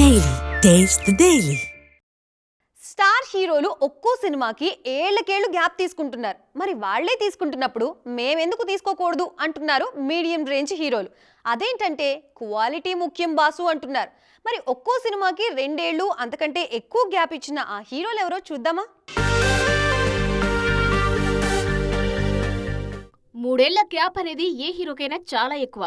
Daily taste the daily. Star హీరోలు ఒక్కో సినిమాకి ఏళ్లకేళ్లు గ్యాప్ తీసుకుంటున్నారు. మరి వాళ్లే తీసుకుంటున్నప్పుడు మేమెందుకు తీసుకోకూడదు అంటున్నారు మీడియం రేంజ్ హీరోలు. అదేంటంటే క్వాలిటీ ముఖ్యం బాసు అంటున్నారు. మరి ఒక్కో సినిమాకి 2 ఏళ్లు అంతకంటే ఎక్కువ గ్యాప్ ఇచ్చిన ఆ హీరోలు ఎవరో చూద్దామా? 3 ఏళ్ల గ్యాప్ అనేది ఏ హీరోకైనా చాలా ఎక్కువ.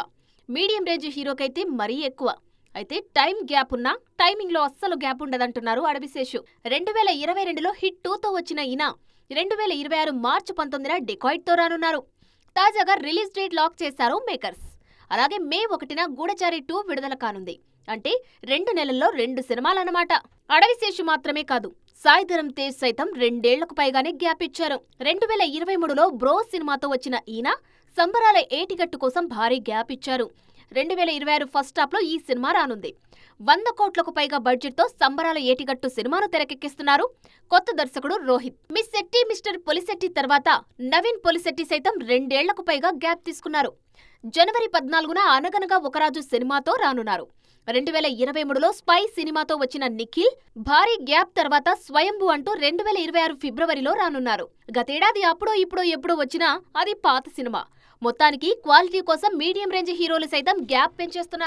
మీడియం రేంజ్ హీరోకైతే మరీ ఎక్కువ. అయితే టైం గ్యాప్ ఉన్నా టైమింగ్ లో అస్సలు గ్యాప్ ఉండదంటున్నారు అడవిశేషు. 2022లో హిట్ 2తో వచ్చిన ఈయన 2026 మార్చి 19న డెకాయిట్ తో రానున్నారు. తాజాగా రిలీజ్ డేట్ లాక్ చేశారు మేకర్స్. అలాగే మే 1న గూఢచారి 2 విడుదల కానుంది. అంటే 2 నెలల్లో 2 సినిమాలన్నమాట. అడవిశేషు మాత్రమే కాదు, సాయిధరమ్ తేజ్ సైతం 2 ఏళ్లకు పైగానే గ్యాప్ ఇచ్చారు. 2023లో బ్రో సినిమాతో వచ్చిన ఈయన సంబరాల ఏటిగట్టు కోసం భారీ గ్యాప్ ఇచ్చారు. 2026 ఫస్ట్ హాఫ్ లో ఈ సినిమా రానుంది. 100 కోట్లకు పైగా బడ్జెట్ తో సంబరాల ఏటిగట్టు సినిమాను తెరకెక్కిస్తున్నారు కొత్త దర్శకుడు రోహిత్. మిస్ శెట్టి మిస్టర్ పొలిశెట్టి తర్వాత నవీన్ పొలిశెట్టి సైతం 2 ఏళ్లకు పైగా గ్యాప్ తీసుకున్నారు. జనవరి 14న అనగనగా ఒకరాజు సినిమాతో రానున్నారు. 2023లో స్పై సినిమాతో వచ్చిన నిఖిల్ భారీ గ్యాప్ తర్వాత స్వయంభూ అంటూ 2026 ఫిబ్రవరిలో రానున్నారు. గతేడాది అప్పుడో ఇప్పుడో ఎప్పుడో వచ్చినా అది పాత సినిమా. మొత్తానికి క్వాలిటీ కోసం మీడియం రేంజ్ హీరోలు సైతం గ్యాప్ పెంచేస్తున్నారు.